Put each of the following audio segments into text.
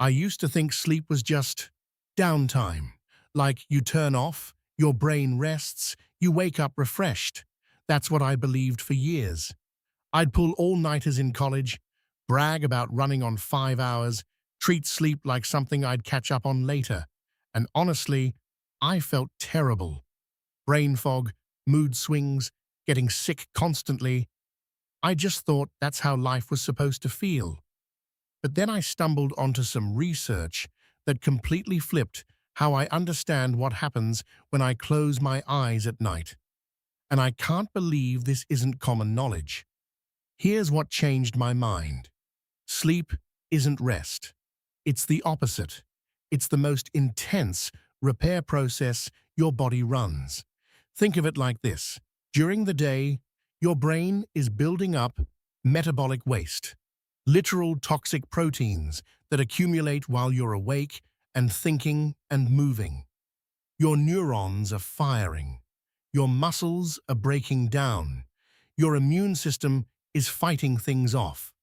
I used to think sleep was just downtime, like you turn off, your brain rests, you wake up refreshed. That's what I believed for years. I'd pull all-nighters in college, brag about running on 5 hours, treat sleep like something I'd catch up on later. And honestly, I felt terrible. Brain fog, mood swings, getting sick constantly. I just thought that's how life was supposed to feel. But then I stumbled onto some research that completely flipped how I understand what happens when I close my eyes at night. And I can't believe this isn't common knowledge. Here's what changed my mind. Sleep isn't rest. It's the opposite. It's the most intense repair process your body runs. Think of it like this. During the day, your brain is building up metabolic waste, literal toxic proteins that accumulate while you're awake and thinking and moving. Your neurons are firing. Your muscles are breaking down. Your immune system is fighting things off.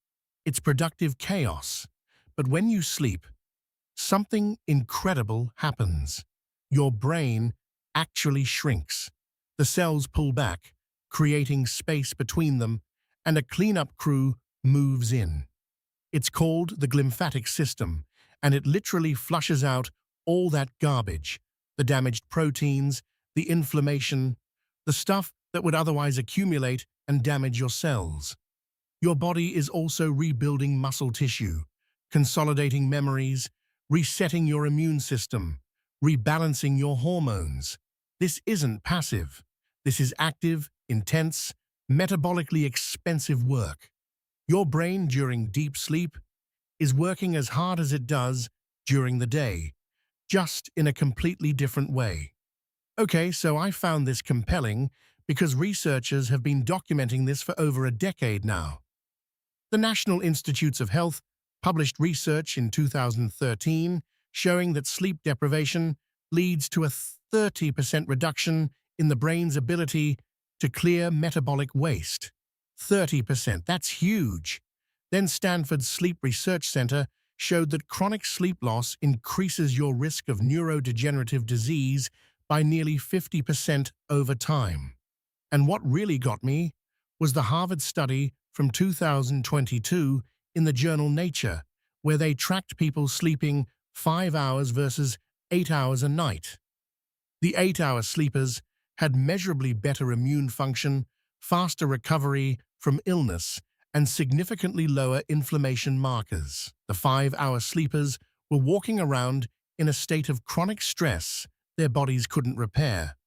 It's productive chaos. But when you sleep, something incredible happens. Your brain actually shrinks. The cells pull back, creating space between them, and a cleanup crew moves in. It's called the glymphatic system, and it literally flushes out all that garbage, the damaged proteins, the inflammation, the stuff that would otherwise accumulate and damage your cells. Your body is also rebuilding muscle tissue, consolidating memories, resetting your immune system, rebalancing your hormones. This isn't passive. This is active, intense, metabolically expensive work. Your brain during deep sleep is working as hard as it does during the day, just in a completely different way. Okay, so I found this compelling because researchers have been documenting this for over a decade now. The National Institutes of Health published research in 2013 showing that sleep deprivation leads to a 30% reduction in the brain's ability to clear metabolic waste. 30%, that's huge. Then Stanford's Sleep Research Center showed that chronic sleep loss increases your risk of neurodegenerative disease by nearly 50% over time. And what really got me was the Harvard study from 2022 in the journal Nature, where they tracked people sleeping 5 hours versus 8 hours a night. The 8-hour sleepers had measurably better immune function, faster recovery from illness, and significantly lower inflammation markers. The 5-hour sleepers were walking around in a state of chronic stress their bodies couldn't repair.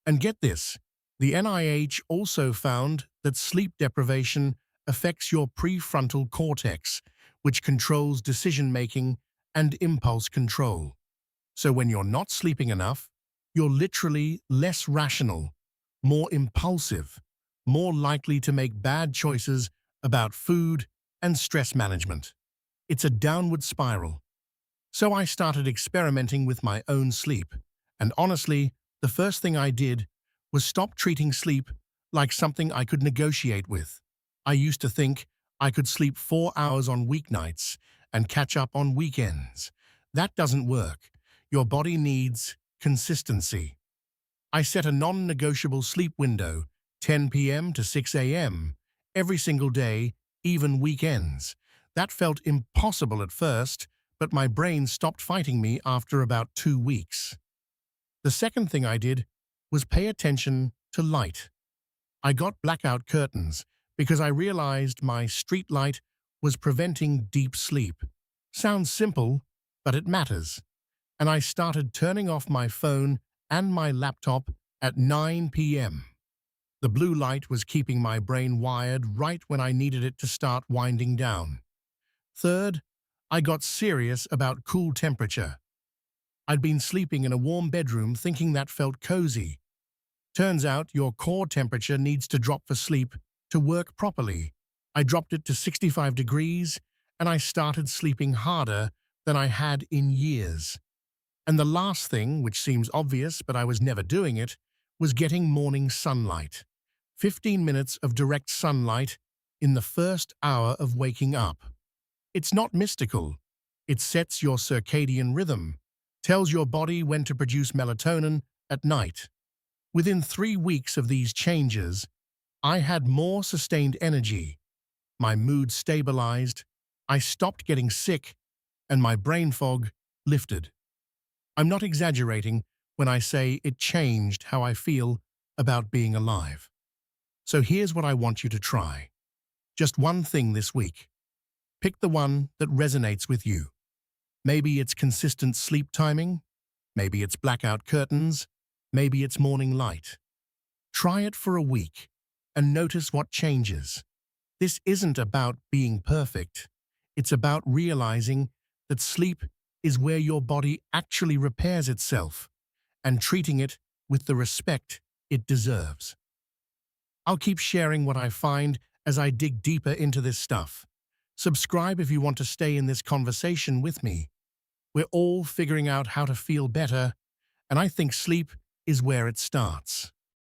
And get this, the NIH also found that sleep deprivation affects your prefrontal cortex, which controls decision-making and impulse control. So when you're not sleeping enough, you're literally less rational, more impulsive, more likely to make bad choices about food and stress management. It's a downward spiral. So I started experimenting with my own sleep, and honestly, the first thing I did was stop treating sleep like something I could negotiate with. I used to think I could sleep 4 hours on weeknights and catch up on weekends. That doesn't work. Your body needs consistency. I set a non-negotiable sleep window, 10 p.m. to 6 a.m., every single day, even weekends. That felt impossible at first, but my brain stopped fighting me after about 2 weeks. The second thing I did was pay attention to light. I got blackout curtains because I realized my street light was preventing deep sleep. Sounds simple, but it matters. And I started turning off my phone and my laptop at 9 p.m. The blue light was keeping my brain wired right when I needed it to start winding down. Third, I got serious about cool temperature. I'd been sleeping in a warm bedroom thinking that felt cozy. Turns out your core temperature needs to drop for sleep to work properly. I dropped it to 65 degrees and I started sleeping harder than I had in years. And the last thing, which seems obvious but I was never doing it, was getting morning sunlight. 15 minutes of direct sunlight in the first hour of waking up. It's not mystical. It sets your circadian rhythm, tells your body when to produce melatonin at night. Within 3 weeks of these changes, I had more sustained energy, my mood stabilized, I stopped getting sick, and my brain fog lifted. I'm not exaggerating when I say it changed how I feel about being alive. So here's what I want you to try. Just one thing this week. Pick the one that resonates with you. Maybe it's consistent sleep timing, maybe it's blackout curtains, maybe it's morning light. Try it for a week and notice what changes. This isn't about being perfect. It's about realizing that sleep is where your body actually repairs itself and treating it with the respect it deserves. I'll keep sharing what I find as I dig deeper into this stuff. Subscribe if you want to stay in this conversation with me. We're all figuring out how to feel better, and I think sleep is where it starts.